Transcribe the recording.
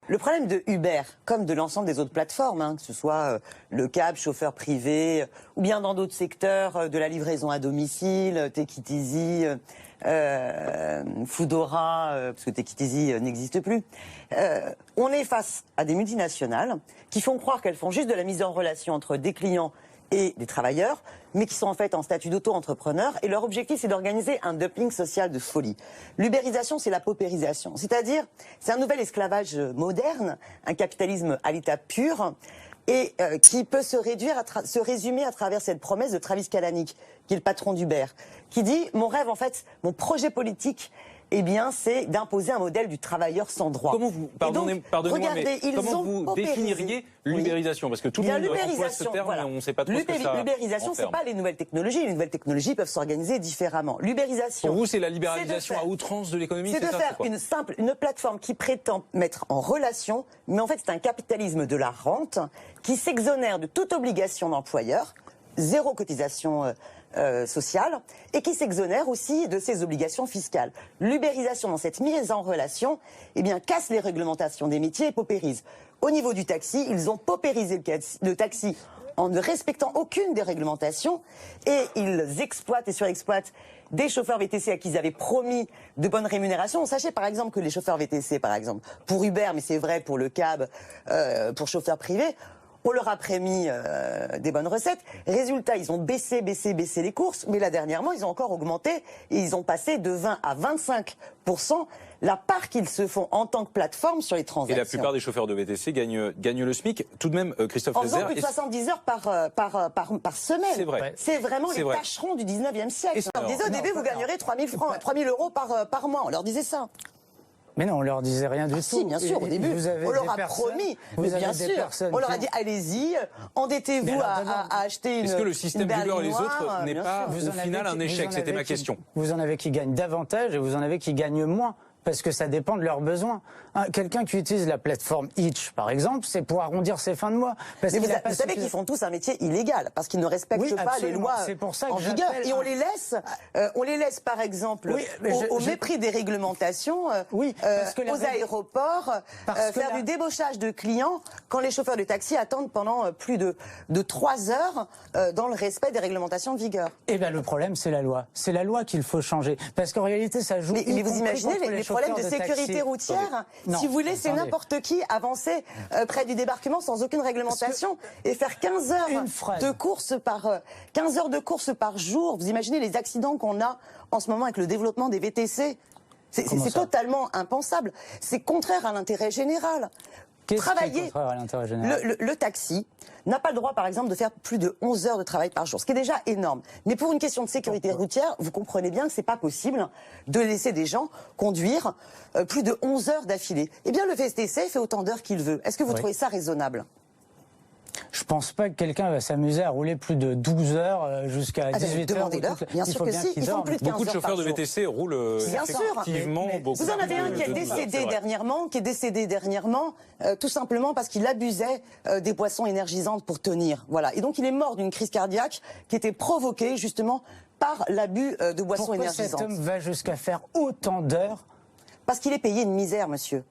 Le problème de Uber, comme de l'ensemble des autres plateformes, que ce soit le cab, chauffeur privé, ou bien dans d'autres secteurs de la livraison à domicile, Take It Easy, Foodora, parce que Take It Easy n'existe plus, on est face à des multinationales qui font croire qu'elles font juste de la mise en relation entre des clients et des travailleurs, mais qui sont en fait en statut d'auto-entrepreneur, et leur objectif c'est d'organiser un dumping social de folie. L'ubérisation, c'est la paupérisation, c'est-à-dire c'est un nouvel esclavage moderne, un capitalisme à l'état pur, et qui peut se résumer à travers cette promesse de Travis Kalanick, qui est le patron d'Uber, qui dit « Mon rêve, en fait, mon projet politique, eh bien, c'est d'imposer un modèle du travailleur sans droit. » Comment vous, pardonnez-moi, mais comment vous définiriez l'ubérisation? Parce que tout le monde emploie ce terme, mais on ne sait pas trop ce que ça l'ubérisation, c'est pas les nouvelles technologies. Les nouvelles technologies peuvent s'organiser différemment. L'ubérisation. Pour vous, c'est la libéralisation à outrance de l'économie? C'est de faire une plateforme qui prétend mettre en relation, mais en fait, c'est un capitalisme de la rente qui s'exonère de toute obligation d'employeur, zéro cotisation sociale, et qui s'exonère aussi de ses obligations fiscales. L'ubérisation dans cette mise en relation, eh bien, casse les réglementations des métiers et paupérise. Au niveau du taxi, ils ont paupérisé le taxi en ne respectant aucune des réglementations, et ils exploitent et surexploitent des chauffeurs VTC à qui ils avaient promis de bonnes rémunérations. On sachait par exemple que les chauffeurs VTC, par exemple, pour Uber, mais c'est vrai pour le cab, pour chauffeurs privés, on leur a promis des bonnes recettes. Résultat, ils ont baissé les courses, mais là dernièrement, ils ont encore augmenté et ils ont passé de 20 à 25% la part qu'ils se font en tant que plateforme sur les transactions. Et la plupart des chauffeurs de VTC gagnent le SMIC. Tout de même, Christophe Lefebvre... En faisant plus de 70 heures par semaine. C'est vrai. C'est vraiment les tâcherons du 19e siècle. On leur disait au début, vous gagnerez 3 000 euros par mois. On leur disait ça. Mais non, on leur disait rien du tout. Si, bien sûr, au début, on leur a promis. Mais bien sûr, on leur a dit, allez-y, endettez-vous à acheter une Est-ce que le système Uber et les autres n'est pas, au final, un échec? C'était ma question. Vous en avez qui gagnent davantage et vous en avez qui gagnent moins. Parce que ça dépend de leurs besoins. Quelqu'un qui utilise la plateforme Hitch, par exemple, c'est pour arrondir ses fins de mois. Parce mais vous savez qu'ils font tous un métier illégal, parce qu'ils ne respectent pas les lois en vigueur. Et on les laisse, par exemple, au mépris des réglementations, aux aéroports, faire du débauchage de clients quand les chauffeurs de taxi attendent pendant plus de 3 heures dans le respect des réglementations en vigueur. Eh bien, le problème, c'est la loi. C'est la loi qu'il faut changer. Parce qu'en réalité, ça joue... Mais vous imaginez les problèmes de sécurité routière? Si vous voulez, c'est n'importe qui avancer près du débarquement sans aucune réglementation et faire 15 heures de course par jour. Vous imaginez les accidents qu'on a en ce moment avec le développement des VTC? C'est totalement impensable. C'est contraire à l'intérêt général. Travailler, le taxi n'a pas le droit, par exemple, de faire plus de 11 heures de travail par jour, ce qui est déjà énorme. Mais pour une question de sécurité routière, vous comprenez bien que c'est pas possible de laisser des gens conduire plus de 11 heures d'affilée. Eh bien, le VTC fait autant d'heures qu'il veut. Est-ce que vous trouvez ça raisonnable? Je pense pas que quelqu'un va s'amuser à rouler plus de 12 heures jusqu'à 18 heures. Demandez-leur, bien sûr que si. Ils font plus de 15 heures. Beaucoup de chauffeurs de VTC roulent effectivement beaucoup. Vous en avez un qui est décédé dernièrement, tout simplement parce qu'il abusait des boissons énergisantes pour tenir. Voilà. Et donc il est mort d'une crise cardiaque qui était provoquée justement par l'abus de boissons énergisantes. Pourquoi cet homme va jusqu'à faire autant d'heures? Parce qu'il est payé une misère, monsieur.